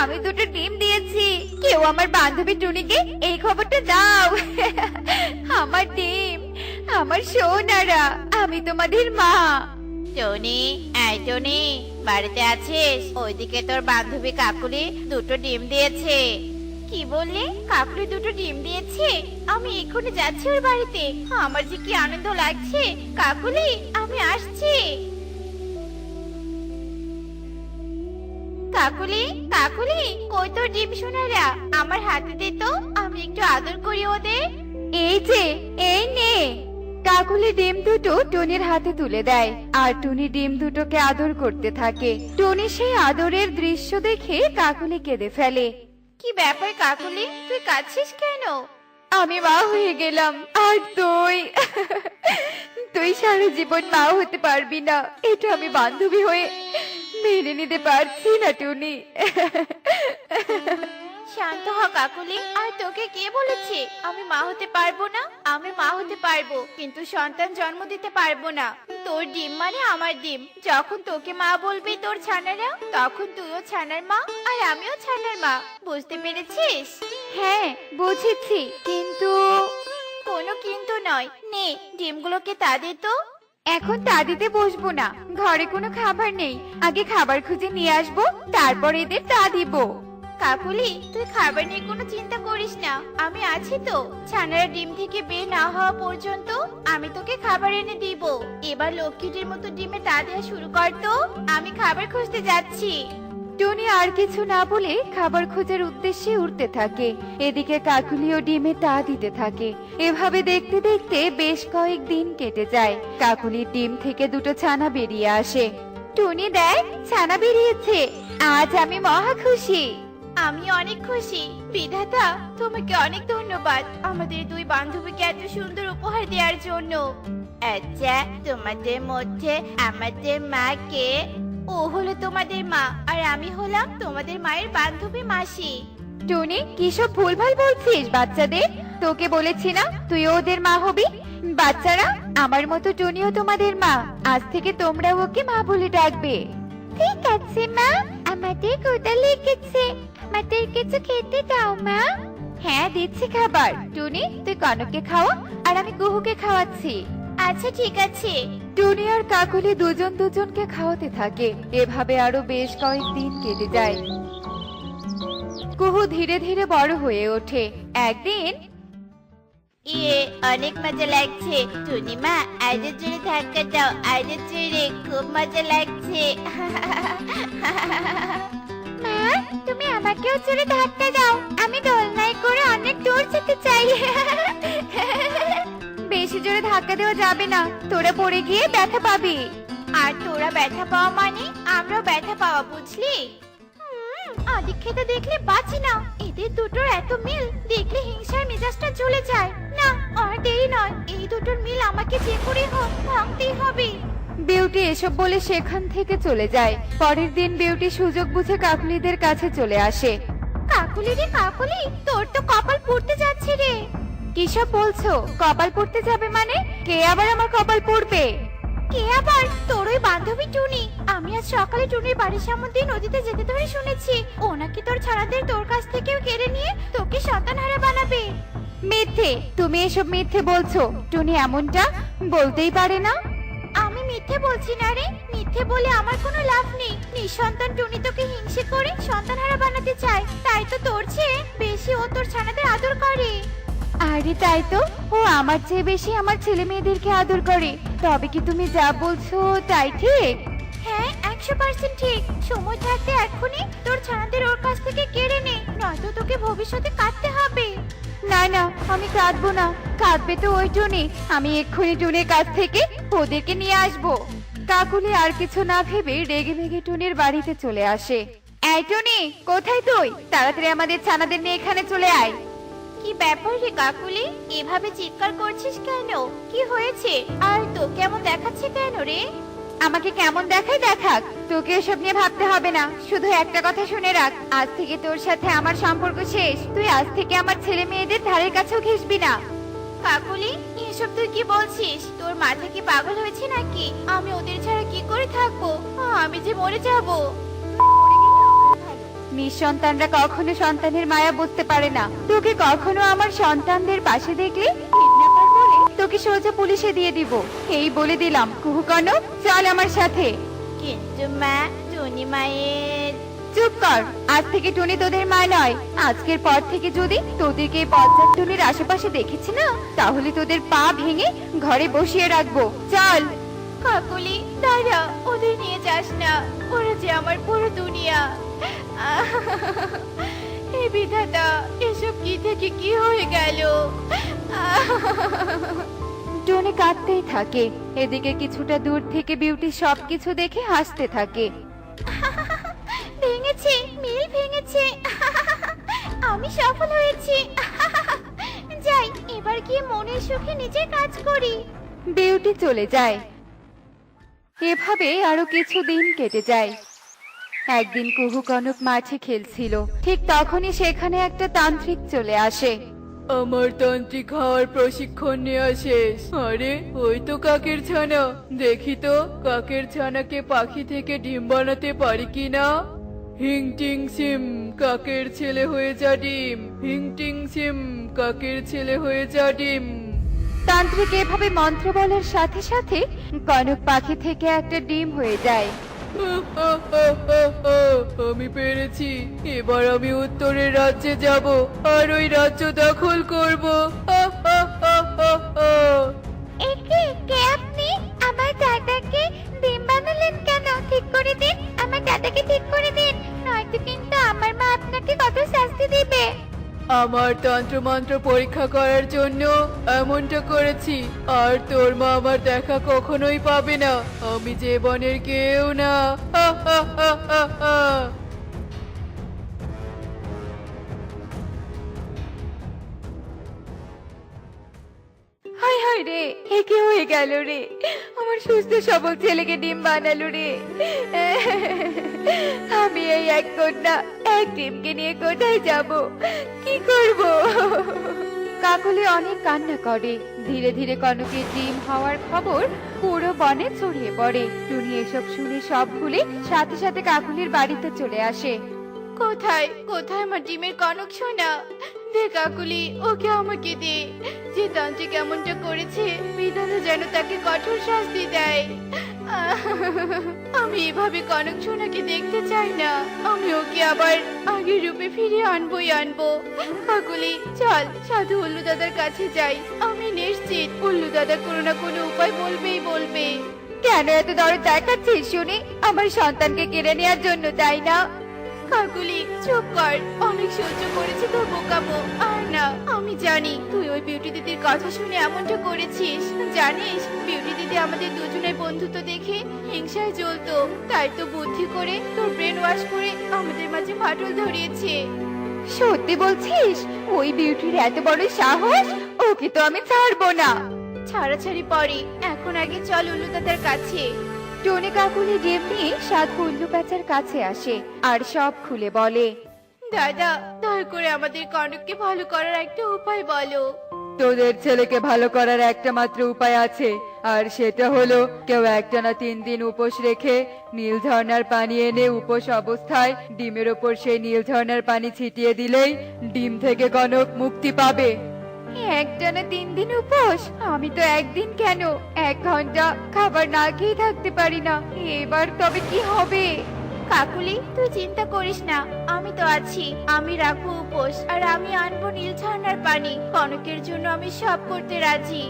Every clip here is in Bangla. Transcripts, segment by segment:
আমি দুটো ডিম দিয়েছি। কেউ আমার বান্ধবী টুনিকে এই খবরটা দাও। আমার ডিম, আমার সোনারা, আমি তোমাদের মা। টনি, এই টনি, বাড়িতে আছিস? ওইদিকে তোর বান্ধবী কাকুলি দুটো ডিম দিয়েছে। কি বললি? কাকুলি দুটো ডিম দিয়েছে? আমি এক্ষুনি যাচ্ছি ওর বাড়িতে। আমার যে কি আনন্দ লাগছে। কাকুলি, আমি আসছি। কাকুলি, কাকুলি, কই তোর ডিম সোনারা? আমার হাতে দে তো, আমি একটু আদর করি ওদের। এই যে, এই নে। কাকুলি ডিম দুটো টুনির হাতে তুলে দেয় আর টুনি ডিম দুটোকে আদর করতে থাকে। টুনি সেই আদরের দৃশ্য দেখে কাকুলি কেঁদে ফেলে। কি ব্যাপার কাকুলি, তুই কাঁদছিস কেন? আমি মা হয়ে গেলাম, আর তুই তুই সারা জীবন মা হতে পারবি না, এটা আমি বান্ধবী হয়ে মেনে নিতে পারছি না টুনি। শান্ত হ কাকুলি। আর তোকে কে বলেছে আমি মা হতে পারবো না? আমি মা হতে পারবো, কিন্তু সন্তান জন্ম দিতে পারবো না। তোর ডিম মানে আমার ডিম। যখন তোকে মা বলবি তোর ছানারা, তখন তুইও ছানার মা আর আমিও ছানার মা। বুঝতে পেরেছিস? হ্যাঁ, বুঝেছি, কিন্তু কোনো কিন্তু নয়। নে, ডিমগুলোকে তা দে তো। এখন তা দিতে বসবো না, ঘরে কোনো খাবার নেই। আগে খাবার খুঁজে নিয়ে আসবো, তারপর এদের তা দিব। কাকুলি, তুই খাবার নিয়ে কোনো চিন্তা করিস না, আমি আছি তো। ছানারা ডিম থেকে বের না হওয়া পর্যন্ত আমি তোকে খাবার এনে দিব। এবার লক্ষ্মীটির মতো ডিমে তা দেওয়া শুরু কর তো। আমি খাবার খুঁজতে যাচ্ছি। টুনি আর কিছু না বলে খাবার খোঁজার উদ্দেশ্যে উঠতে থাকে। এদিকে কাকুলিও ডিমে তা দিতে থাকে। এভাবে দেখতে দেখতে বেশ কয়েকদিন কেটে যায়। কাকুলির ডিম থেকে দুটো ছানা বেরিয়ে আসে। টুনি দেখ, ছানা বেরিয়েছে, আজ আমি মহা খুশি। আমি অনেক খুশি। বিধাতা, তোমাকে অনেক ধন্যবাদ আমাদের দুই বান্ধবীকে এত সুন্দর উপহার দেওয়ার জন্য। আচ্ছা, তোমাদের মধ্যে আমাদের মা কে? ও হলো তোমাদের মা, আর আমি হলাম তোমাদের মায়ের বান্ধবী মাসি। টুনি, কিসব ভুলভাল বলছিস বাচ্চাদের? তোকে বলেছি না তুই ওদের মা হবি? বাচ্চারা, আমার মতো টুনিও তোমাদের মা। আজ থেকে তোমরা ওকে মা বলে ডাকবে। ঠিক আছে মা, আমাদের ক্ষুধা লেগেছে, আমাদের কিছু খেতে দাও মা। হ্যাঁ, দিচ্ছি খাবার। টুনি, তুই কনককে খাওয়া, আর আমি কুহুকে খাওয়াচ্ছি। আচ্ছা, ঠিক আছে। টুনি আর কাকুলি দুজন দুজনকে খাওয়াতে থাকে। এভাবে আরো বেশ কয়েকদিন কেটে যায়। কুহু ধীরে ধীরে বড় হয়ে ওঠে। একদিন ইয়ে, অনেক মজা লাগছে। টুনিমা, আরো জোরে ধাক্কা দাও, আরো জোরে, খুব মজা লাগছে। মা, তুমি আমাকেও জোরে ধাক্কা দাও, আমি দোলনায় করে অনেক দূর যেতে চাই। বেশি জোরে ধাক্কা দেওয়া যাবে না, তোরা পড়ে গিয়ে ব্যথা পাবি। আর তোরা ব্যথা পাওয়া মানে আমরাও ব্যথা পাওয়া, বুঝলি? আদিক খেতে দেখলে বাঁচি না। এদের দুটোর এত মিল দেখলে হিংসার মেজাজটা জ্বলে যায়। না, আর দেরি নয়, এই দুটোর মিল আমাকে যে করে হোক ভাঙতেই হবে। বিউটি এসব বলে সেখান থেকে চলে যায়। পরের দিন বিউটি সুযোগ বুঝে কাকুলিদের কাছে চলে আসে। কাকুলি রে কাকুলি, তোর তো কপাল পুড়তে যাচ্ছে রে। কিসব বলছো? কপাল পড়তে যাবে মানে? কে আবার আমার কপাল পড়বে? কে আবার? তোর ওই বান্ধবী টুনি। আমি আজ সকালে টুনির বাড়ির সামনে দিয়ে নদীতে যেতে ধরে শুনেছি ও নাকি তোর ছানাদের তোর কাছ থেকেও কেড়ে নিয়ে তোকে সন্তানহারা বানাবে। মিথ্যে, তুমি এসব মিথ্যে বলছো। টুনি এমনটা বলতেই পারে না। আমি মিথ্যে বলছি না রে। মিথ্যে বলে আমার কোনো লাভ নেই। নিঃসন্তান টুনি তোকে হিংসে করে সন্তানহারা বানাতে চায়, তাই তো তোর চেয়ে বেশি ও তোর ছানাদের আদর করে। আরে তাই তো, ও আমার চেয়ে বেশি আমার ছেলে মেয়েদেরকে আদর করে। তবে কি তুমি যা বলছো তাই ঠিক? হ্যাঁ, 100% ঠিক। সময় থাকতে এক্ষুনি তোর ছানাদের ওর কাছ থেকে কেড়ে নে, নয়তো তোকে ভবিষ্যতে কাঁদতে হবে। না না, আমি কাঁদবো না। কাঁদবে তো ওই টুনি। আমি এক্ষুনি টুনির কাছ থেকে ওদেরকে নিয়ে আসবো। কাকুলি আর কিছু না ভেবে রেগে মেগে টুনির বাড়িতে চলে আসে। এই টুনি, কোথায় তুই? তাড়াতাড়ি আমাদের ছানাদের নিয়ে এখানে চলে আয়। কি ব্যাপার রে কাকুলি, এভাবে চিৎকার করছিস কেন? কি হয়েছে? আর তো কেমন দেখাচ্ছে কেন রে? আমাকে কেমন দেখায় দেখাক, তোকে এসব নিয়ে ভাবতে হবে না। শুধু একটা কথা শুনে রাখ, আজ থেকে তোর সাথে আমার সম্পর্ক শেষ। তুই আজ থেকে আমার ছেলে মেয়েদের ধারের কাছেও ঘেসবি না। কাকুলি, এসব তুই কি বলছিস? তোর মাথা কি পাগল হয়েছে নাকি? আমি ওদের ছাড়া কি করে থাকবো? আমি যে মরে যাব। নিঃসন্তানরা কখনো সন্তানের মায়া বুঝতে পারে না। তোকে কখনো আমার সন্তানদের পাশে দেখলে কিডন্যাপার বলে তোকে সোজা পুলিশে দিয়ে দিব। এই বলে দিলাম কুহুকনক, চল আমার সাথে। কিন্তু মা, টুনি মায়ের। চুপ কর, আজ থেকে টুনি তোদের মা নয়। আজকের পর থেকে যদি তোদেরকে এই বজ্জাত টুনির আশেপাশে দেখেছি না, তাহলে তোদের পা ভেঙে ঘরে বসিয়ে রাখবো। চল। কাকুলি দাঁড়া, ওদের নিয়ে যাস না, ওরা যে আমার পুরো দুনিয়া। হে বিধাতা, এসব কি থেকে কি হয়ে গেল? টুনি কাঁদতেই থাকে। এদিকে কিছুটা দূর থেকে বিউটি সবকিছু দেখে হাসতে থাকে। ভেঙেছে, মিল ভেঙেছে। আমি সফল হয়েছি। যাই, এবার গিয়ে মনের সুখে নিজের কাজ করি। বিউটি চলে যায়। এভাবে আরো কিছুদিন কেটে যায়। একদিন কুহুকনক মাঠে খেলছিল, ঠিক তখনই সেখানে একটা তান্ত্রিক চলে আসে। আমার তান্ত্রিক হওয়ার প্রশিক্ষণ নেওয়া শেষ। আরে ওই তো কাকের ছানা, দেখি তো কাকের ছানাকে পাখি থেকে ডিম বানাতে পারি কিনা। হিং টিং সিম, কাকের ছেলে হয়ে যা ডিম। হিং টিং সিম, কাকের ছেলে হয়ে যা ডিম। তান্ত্রিক এভাবে মন্ত্র বলার সাথে সাথে কনক পাখি থেকে একটা ডিম হয়ে যায়। আমি পেরেছি, এবার আমি উত্তরের রাজ্যে যাব আর ওই রাজ্য দখল করব। একে কে আপনি? আমার দাদাকে ডিম বানালেন কেন? ঠিক করে দিন, আমার দাদাকে ঠিক করে দিন, নয়তো কিন্তু আমার মা আপনাকে কত শাস্তি দিবে। আমার তন্ত্রমন্ত্র পরীক্ষা করার জন্য এমনটা করেছি, আর তোর মা আমার দেখা কখনোই পাবে না। আমি যে বনের কেউ না। হায় হায় রে, এ কি হয়ে গেল রে? আমার সুস্থ সবল ছেলেকে ডিম বানালো রে। আমি এই এক কন্যা, এক ডিমকে নিয়ে কোথায় যাব, কি করব? কাকলি অনেক কান্না করে। ধীরে ধীরে কনকের ডিম হওয়ার খবর পুরো বনে ছড়িয়ে পড়ে। টুনি এসব শুনে সব ভুলে সাথে সাথে কাকলির বাড়িতে চলে আসে। কোথায় কোথায় আমার ডিমের কনক সোনা? দে কাকুলি, ওকে আমাকে দে। যে তান্ত্রিক এমনটা করেছে, বিধাতা যেন তাকে কঠোর শাস্তি দেয়। আমি এভাবে কনক সোনাকে দেখতে চাই না। আমি ওকে আবার আগের রূপে ফিরিয়ে আনবোই আনবো। কাকুলি চল, সাধু উল্লু দাদার কাছে যাই। আমি নিশ্চিত উল্লু দাদা কোনো না কোনো উপায় বলবেই বলবে। কেন এত দরদ দেখাচ্ছিস শুনি? আমার সন্তানকে কেড়ে নেওয়ার জন্য, তাই না? কাকুলি চুপ কর, অনেক সহ্য করেছি তোর বোকাবো। আর না, আমি জানি তুই ওই বিউটি দিদির কথা শুনে এমনটা করেছিস। জানিস, বিউটি দিদি আমাদের দুজনের বন্ধুত্ব দেখে হিংসায় জ্বলতো, তাই তো বুদ্ধি করে তোর ব্রেন ওয়াশ করে আমাদের মাঝে ফাটল ধরিয়েছে। সত্যি বলছিস? ওই বিউটির এত বড় সাহস? ওকে তো আমি ছাড়বো না। ছাড়াছাড়ি পরে, এখন আগে চল উল্লু দাদার কাছে। টনি কাকুলি ডিম নিয়ে সাধু উল্লু প্যাঁচার কাছে আসে আর সব খুলে বলে। দাদা, দয়া করে আমাদের কনককে ভালো করার একটা উপায় বলো। তোদের ছেলেকে ভালো করার একটা মাত্র উপায় আছে, আর সেটা হলো কেউ একটানা 3 দিন উপোস রেখে নীল ঝর্ণার পানি এনে উপোস অবস্থায় ডিমের ওপর সেই নীল ঝর্ণার পানি ছিটিয়ে দিলেই ডিম থেকে কনক মুক্তি পাবে। একটানা 3 দিন উপোস? আমি তো একদিন কেন 1 ঘন্টা খাবার না খেয়ে থাকতে পারি না। এবার তবে কি হবে? কাকুলি তুই চিন্তা করিস না, আমি তো আছি। আমি রাখবো উপোস, আর আমি আনবো নীল ঝর্ণার পানি। কনকের জন্য আমি সব করতে রাজি।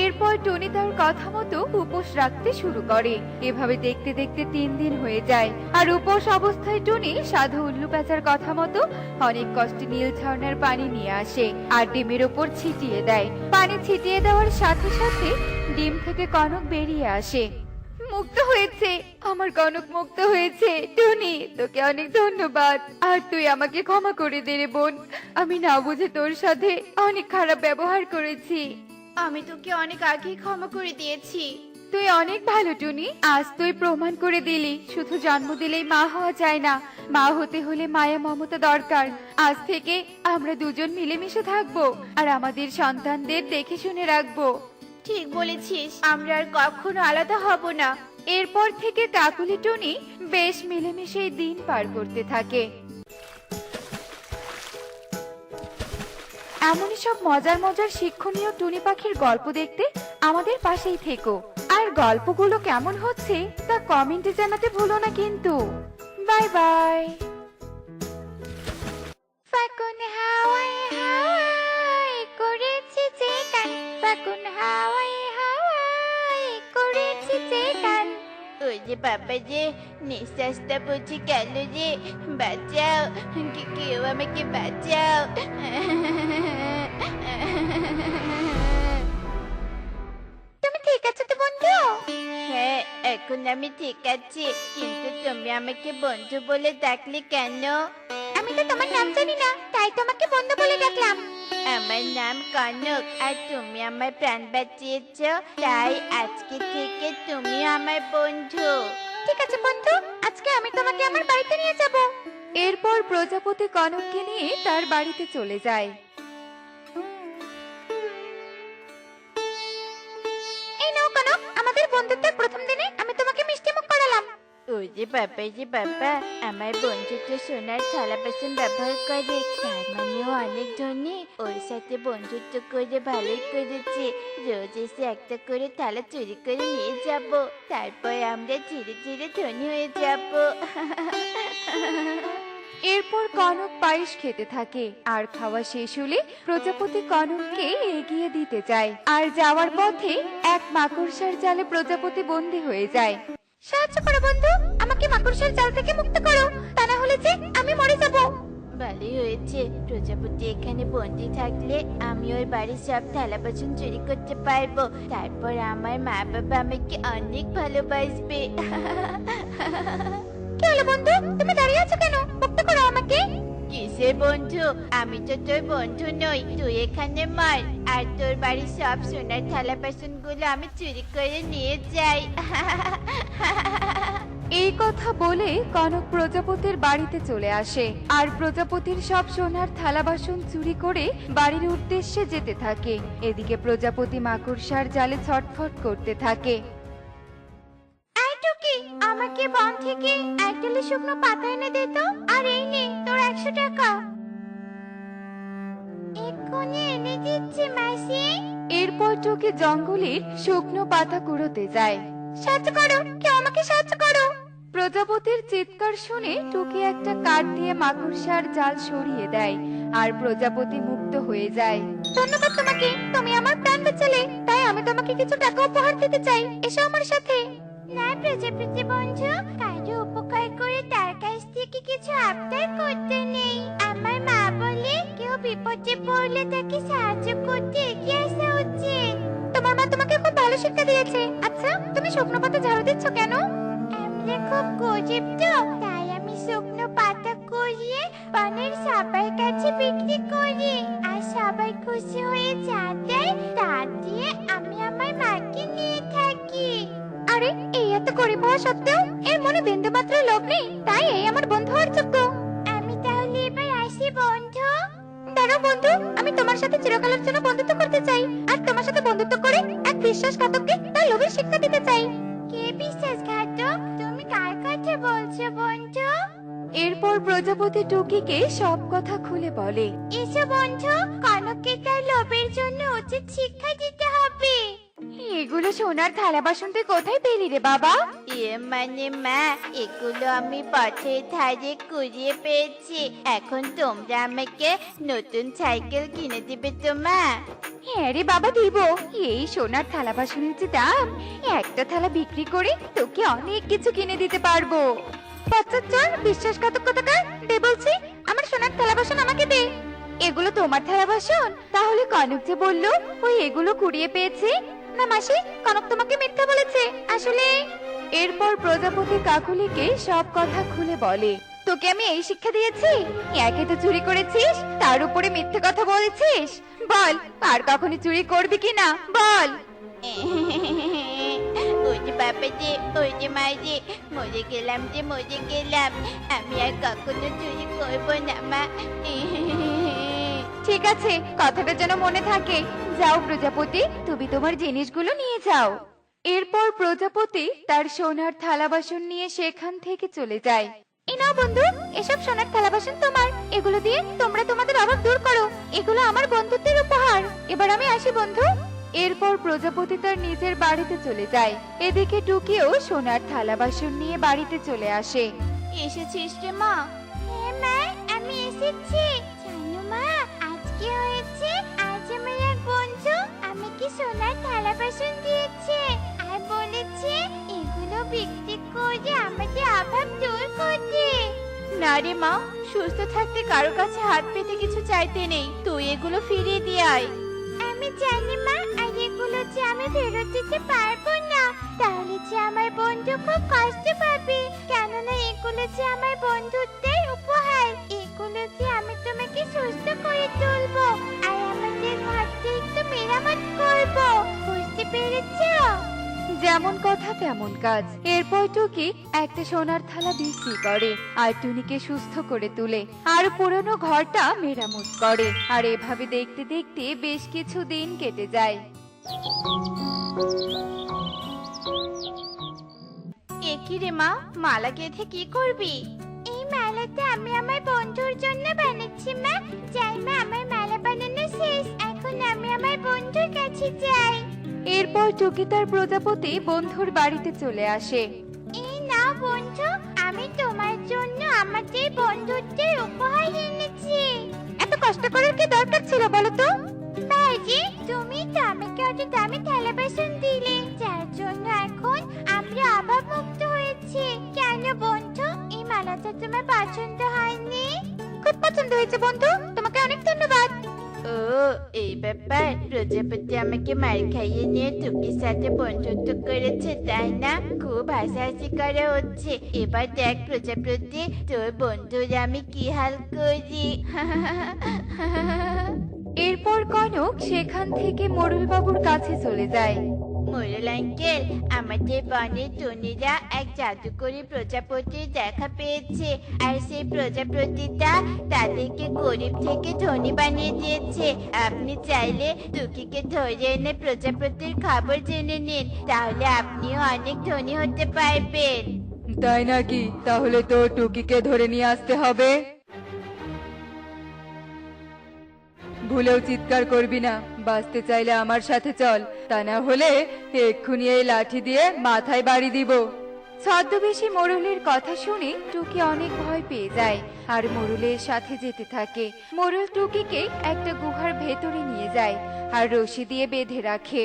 এরপর টনি তার কথা মতো উপোস রাখতে শুরু করে। এভাবে দেখতে দেখতে 3 দিন হয়ে যায়। আর উপোস অবস্থায় টনি সাধু উল্লু প্যাঁচার কথা মতো অনেক কষ্টে নীল ঝর্ণার পানি নিয়ে আসে আর ডিমের ওপর ছিটিয়ে দেয়। পানি ছিটিয়ে দেওয়ার সাথে সাথে ডিম থেকে কনক বেরিয়ে আসে। মুক্ত হয়েছে, আমার কনক মুক্ত হয়েছে। টনি, তোকে অনেক ধন্যবাদ। আর তুই আমাকে ক্ষমা করে দে রে বোন। আমি না বুঝে তোর সাথে অনেক খারাপ ব্যবহার করেছি। আমি তোকে অনেক আগেই ক্ষমা করে দিয়েছি। তুই অনেক ভালো টুনি। আজ তুই প্রমাণ করে দিলি শুধু জন্ম দিলেই মা হওয়া যায় না, মা হতে হলে মায়া মমতা দরকার। আজ থেকে আমরা দুজন মিলেমিশে থাকবো আর আমাদের সন্তানদের দেখে শুনে রাখবো। ঠিক বলেছিস, আমরা আর কখনো আলাদা হব না। এরপর থেকে কাকুলি টুনি বেশ মিলেমিশে দিন পার করতে থাকে। এমনই সব মজার মজার শিক্ষণীয় টুনি পাখির গল্প দেখতে আমাদের পাশেই থেকো। আর গল্পগুলো কেমন হচ্ছে তা কমেন্টে জানাতে ভুলো না কিন্তু। Bye bye. ফাগুন হাওয়ায় হাওয়ায় করেছে যে গান, ফাগুন হাওয়ায় হাওয়ায় করেছে যে গান। ওই যে বাবা যে নিঃশ্বাসটা বুঝে গেল যে, বাঁচাও, কেউ আমাকে বাঁচাও। তুমি ঠিক আছো তো বন্ধু? হ্যাঁ, এখন আমি ঠিক আছি, কিন্তু তুমি আমাকে বন্ধু বলে ডাকলে কেন? আমি তো তোমার নাম জানি না, তাই তোমাকে বন্ধু বলে ডাকলাম। আমার নাম কনক, আর তুমি আমার প্রাণ বাঁচিয়েছ, তাই আজকে থেকে তুমি আমার বন্ধু। ঠিক আছে বন্ধু, আজকে আমি তোমাকে আমার বাড়িতে নিয়ে যাব। এরপর প্রজাপতি কনককে নিয়ে তার বাড়িতে চলে যায়। এই নাও কনক, আমাদের বন্ধুত্বের প্রথম দিনে আমি তোমাকে মিষ্টি মুখ করালাম। ওই যে বাবা, আমার বন্ধু তো সোনার থালা বাসন ব্যবহার করে, তার মানেও অনেক ধনী। ওর সাথে বন্ধুত্ব করে ভালোই করেছে। রোজ এসে একটা করে থালা চুরি করে নিয়ে যাব, তারপর আমরা ধীরে ধীরে ধনী হয়ে যাব। এরপর কনক পায়েস খেতে থাকে, আর খাওয়া শেষ হলে প্রজাপতি কনককে এগিয়ে দিতে যায়। আর যাওয়ার পথে এক মাকড়সার জালে প্রজাপতি বন্দী হয়ে যায়। সাহায্য করো বন্ধু, আমাকে মাকড়সার জাল থেকে মুক্ত করো, তা না হলে যে আমি মরে যাব। ভালোই হয়েছে, প্রজাপতি এখানে বন্দি থাকলে আমি ওর বাড়ির সব থালা বাসন চুরি করতে পারবো, তারপর আমার মা বাবা আমাকে অনেক ভালোবাসবে। কি হলো বন্ধু, তুমি দাঁড়িয়ে আছো কেন? মুক্ত করো আমাকে। কিসের বন্ধু? আমি তো তোর বন্ধু নই, তুই এখানে মার, আর তোর বাড়ির সব সোনার থালা বাসন গুলো আমি চুরি করে নিয়ে যাই। এই কথা বলে কনক প্রজাপতির বাড়িতে চলে আসে, আর প্রজাপতির সব সোনার থালা বাসন চুরি করে বাড়ির উদ্দেশ্যে যেতে থাকে। এদিকে প্রজাপতি মাকড়সার জালে ছটফট করতে থাকে। আমাকে বন থেকে একডালি শুকনো পাতা এনে দে তো, আর এই নে তোর 100 টাকা। এক্ষুনি এনে দিচ্ছি মাসি। এরপর টুকি জঙ্গলের শুকনো পাতা কুড়োতে যায়। সাহায্য করো, কেউ আমাকে সাহায্য করো। প্রজাপতির চিৎকার শুনে টুকি একটা কাঠ দিয়ে মাকড়সার জাল সরিয়ে দেয়, আর প্রজাপতি মুক্ত হয়ে যায়। ধন্যবাদ তোমাকে, তুমি আমার প্রাণ বাঁচালে, তাই আমি তোমাকে কিছু টাকা উপহার দিতে চাই, এসো আমার সাথে। না প্রজাপতি বন্ধু, কারো উপকার করে তার কাছ থেকে কিছু আবদার করতে নেই। আমার মা বলে কেউ বিপদে পড়লে তাকে সাহায্য করতে এগিয়ে আসা উচিত। তোমার মা তোমাকে খুব ভালো শিক্ষা দিয়েছে। আচ্ছা, তুমি শুকনো পাতা ঝাড়ু দিচ্ছ কেন? আমরা খুব গরিব তো, তাই আমি শুকনো পাতা কুড়িয়ে বনের সবার কাছে বিক্রি করি, আর সবাই খুশি হয়ে যা দেয় তা দিয়ে আমি আমার মাকে নিয়ে থাকি। আরে, এই এত গরিব হওয়া সত্ত্বেও এর মনে বিন্দুমাত্র লোভ নেই, তাই এই আমার বন্ধু হওয়ার যোগ্য। আমি তাহলে এবার আসি বন্ধু। দাঁড়াও বন্ধু, আমি তোমার সাথে চিরকালের জন্য বন্ধুত্ব করতে চাই, আর তোমার সাথে বন্ধুত্ব করে এক বিশ্বাসঘাতককে তার লোভের শিক্ষা দিতে চাই। কে বিশ্বাসঘাতক? তুমি কার কথা বলছো বন্ধু? এরপর প্রজাপতি টুকিকে সব কথা খুলে বলে। এসো বন্ধু, কনককে তার লোভের জন্য উচিত শিক্ষা দিতে হবে। এগুলো সোনার থালা বাসন তুই কোথায় পেলি রে বাবা? মানে মা, এগুলো আমি পথের ধারে কুড়িয়ে পেয়েছি। এখন তোমরা আমাকে নতুন সাইকেল কিনে দিবে তো মা? হ্যাঁ রে বাবা, দিব। এই সোনার থালা বাসনের যে দাম, একটা থালা বিক্রি করে তোকে অনেক কিছু কিনে দিতে পারবো। বাচ্চার চোর, বিশ্বাসঘাতক কোথাকার, দে বলছি আমার সোনার থালা বাসন আমাকে দে। এগুলো তোমার থালা বাসন? তাহলে কনক যে বললো ওই এগুলো কুড়িয়ে পেয়েছে। না মাসি, কনক তোমাকে মিথ্যা বলেছে আসলে। এরপর প্রজাপতি কাকুলিকে সব কথা খুলে বলে। তোকে আমি এই শিক্ষা দিয়েছি, একে তো চুরি করেছিস, তার উপরে মিথ্যে কথা বলেছিস। বল, আর কখনো চুরি করবি কিনা বল। ওই যে বাবা যে, ওই যে মা যে, মরে গেলাম যে মরে গেলাম। আমি আর কখনো চুরি করবো না মা। ঠিক আছে, কথাটা যেন মনে থাকে। যাও প্রজাপতি, তুমি তোমার জিনিসগুলো নিয়ে যাও। এরপর প্রজাপতি তার সোনার থালা বাসন নিয়ে সেখান থেকে চলে যায়। এই নাও বন্ধু, এসব সোনার থালা বাসন তোমার। এগুলো দিয়ে তোমরা তোমাদের অভাব দূর করো। এগুলো আমার বন্ধুত্বের উপহার। এবার আমি আসি বন্ধু। এরপর প্রজাপতি তার নিজের বাড়িতে চলে যায়। এদিকে টুকিও সোনার থালা বাসন নিয়ে বাড়িতে চলে আসে। এসেছিস রে মা? হ্যাঁ মা, আমি এসেছি। জানো মা, আজকে হয়েছে, আজ আমার এক বন্ধু আমাকে সোনার থালা বাসন দিয়েছে আর বলেছে এগুলো বিক্রি করে আমাদের অভাব দূর করতে। না রে মা, সুস্থ থাকতে কারো কাছে হাত পেতে কিছু চাইতে নেই। তুই এগুলো ফিরিয়ে দিয়ে আয়। আমি জানি মা, আর এগুলো যে আমি ফেরত দিতে পারবো না। তাহলে যে আমার বন্ধু খুব কষ্ট পাবে, কেননা এগুলো যে আমার বন্ধুত্বের উপহার। এগুলো যে আমি তোমাকে সুস্থ করে তুলবো আর আমাদের ঘরটা একটু মেরামত করবো। বুঝতে পেরেছো? যেমন কথা তেমন কাজ। এরপর টুকি একটা সোনার থালা বিক্রি করে আর টুনিকে সুস্থ করে তুলে আর পুরনো ঘরটা মেরামত করে। আর এভাবে দেখতে দেখতে বেশ কিছু দিন কেটে যায়। এ কি রে মা, মালা গেঁথে কি করবি? এই মালাটা আমি আমার বন্ধুর জন্য বানাচ্ছি মা। যাই মা, আমার মালা বানানো শেষ। এখন আমি আমার বন্ধুর কাছে যাই। এরপর টুকি তার প্রজাপতি বন্ধুর বাড়িতে চলে আসে। এই নাও বন্ধু, আমি তোমার জন্য আমাদের বন্ধুত্বের উপহার এনেছি। এত কষ্ট করার কি দরকার ছিল বলো তো? বাজি, তুমি তো আমাকে অত দামি থালা বাসন দিলে, যার জন্য এখন আমরা অভাব মুক্ত হয়েছি। কেন বন্ধু, এই মালাটা তোমার পছন্দ হয়নি? খুব পছন্দ হয়েছে বন্ধু, তোমাকে অনেক ধন্যবাদ। ও, এই ব্যাপার। প্রজাপতি আমাকে মার খাইয়ে নিয়ে টুকির সাথে বন্ধুত্ব করেছে, তাই না? খুব হাসাহাসি করা হচ্ছে। এবার দেখ প্রজাপতি, তোর বন্ধুরা আমি কি হাল করি। এরপর কনক সেখান থেকে মোড়ল বাবুর কাছে চলে যায়। মোরল আঙ্কেল, আমাদের বনের টুনিরা এক জাদুকরী প্রজাপতির দেখা পেয়েছে, আর সেই প্রজাপতিটা তাদেরকে গরিব থেকে ধনী বানিয়ে দিয়েছে। আপনি চাইলে টুকিকে ধরে এনে প্রজাপতির খবর জেনে নিন, তাহলে আপনিও অনেক ধনী হতে পারবেন। তাই নাকি? তাহলে তো টুকিকে ধরে নিয়ে আসতে হবে। ভুলেও চিৎকার করবি না, বাঁচতে চাইলে আমার সাথে চল, তা না হলে এক্ষুনি এই লাঠি দিয়ে মাথায় বাড়ি দিব। ছদ্মবেশী মোড়লের কথা শুনে টুকি অনেক ভয় পেয়ে যায় আর মোড়লের সাথে যেতে থাকে। মোড়ল টুকিকে একটা গুহার ভেতরে নিয়ে যায় আর রশি দিয়ে বেঁধে রাখে।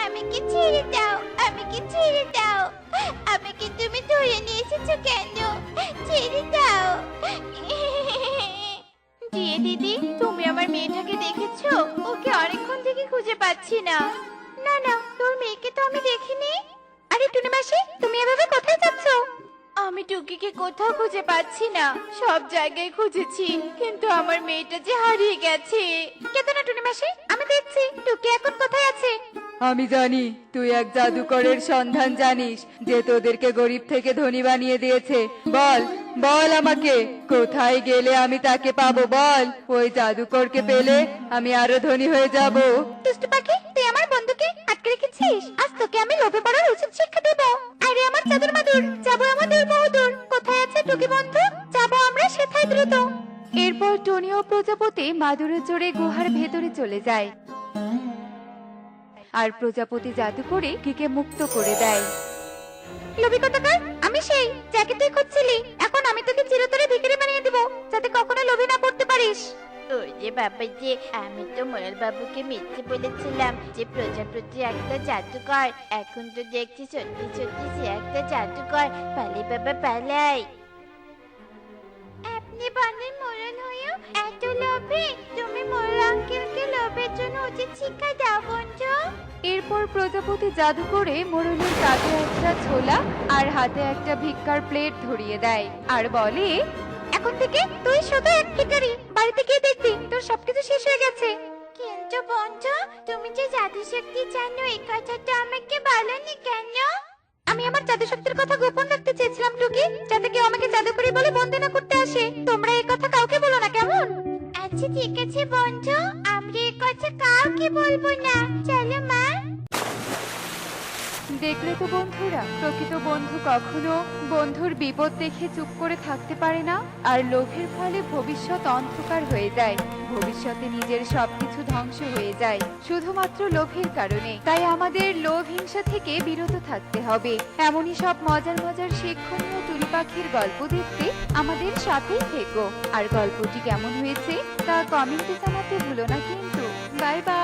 আমাকে ছেড়ে দাও, আমাকে ছেড়ে দাও। আমাকে তুমি ধরে নিয়ে এসেছো কেন? ছেড়ে দাও। জিয়ে দিদি, তুমি আমার মেয়েটাকে দেখেছো? ওকে অনেকক্ষণ থেকে খুঁজে পাচ্ছি না। না না, তোর মেয়েকে তো আমি দেখিনি। আরে টুনি মাসি, তুমি এভাবে কোথায় যাচ্ছ? আমি টুকিকে কোথাও খুঁজে পাচ্ছি না। সব জায়গায় খুঁজেছি, কিন্তু আমার মেয়েটা যে হারিয়ে গেছে। কেন না টুনি মাসি, আমি দেখছি টুকি এখন কোথায় আছে। আমি জানি তুই এক জাদুকরের সন্ধান জানিস, যে তোদেরকে গরিব থেকে ধনী বানিয়ে দিয়েছে। বল বল আমাকে, কোথায় গেলে আমি তাকে পাবো? বল, ওই জাদুকরকে পেলে আমি আরো ধনী হয়ে যাব। দুষ্টু পাখি, তুই আমার বন্ধুকে আটকে রেখেছিস। আজ তোকে আমি লোভে পড়ার উচিত শিক্ষা দেব। আরে আমার চাদর মাদুর, যাবো আমাদের বহুদূর। কোথায় আছে টুকি বন্ধু? যাবো আমরা সেথায় দ্রুত। এরপর টনি ও প্রজাপতি মাদুরে চড়ে গুহার ভেতরে চলে যায় আর প্রজাপতি জাদু করে টুকিকে মুক্ত করে দেয়। লোভী কোথাকার, আমি সেই যাকে তুই খুঁজছিলি। এখন আমি তোকে চিরতরে ভিখারি বানিয়ে দিব, যাতে কখনো লোভে না পড়তে পারিস। ওরে বাবা যে, আমি তো মোরাল বাবুকে মিথ্যে বলেছিলাম যে প্রজাপতি একটা জাদুকর। এখন তো দেখছি সত্যি সত্যি সে একটা জাদুকর। পালাই বাবা পালাই। আপনি বনের মোরল হয়েও এত লোভী? তুমি মোরল আঙ্কেলকে লোভের জন্য উচিত শিক্ষা দাও বন্ধু। এরপর প্রজাপতি জাদু করে মোড়লের কাঁধে একটা ছোলা আর হাতে একটা ভিক্ষার প্লেট ধরিয়ে দেয় আর বলে, এখন থেকে তুই শুধু এক ভিখারি। বাড়িতে গিয়ে দেখবি তোর সবকিছু শেষ হয়ে গেছে। কিন্তু বন্ধু, তুমি যে জাদু শক্তি জানো, এই কথাটা আমাকে বলনি কেন? আমি আমার জাদু শক্তির কথা গোপন রাখতে চেয়েছিলাম টুকি, যাতে কেউ আমাকে জাদুকরি বলে বন্দনা করতে আসে। তোমরা এই কথা কাউকে বলো না, কেমন? আচ্ছা ঠিক আছে বন্ধু, আমরা এই কথা কাউকে বলবো না। চলো মা। দেখলে তো বন্ধুরা, প্রকৃত বন্ধু কখনো বন্ধুর বিপদ দেখে চুপ করে থাকতে পারে না, আর লোভের ফলে ভবিষ্যৎ অন্ধকার হয়ে যায়। ভবিষ্যতে নিজের সবকিছু ধ্বংস হয়ে যায় শুধুমাত্র লোভের কারণে। তাই আমাদের লোভ হিংসা থেকে বিরত থাকতে হবে। এমনই সব মজার মজার শিক্ষণীয় টুনি পাখির গল্প দেখতে আমাদের সাথেই থেকো। আর গল্পটি কেমন হয়েছে তা কমেন্টে জানাতে ভুলো না কিন্তু। Bye bye.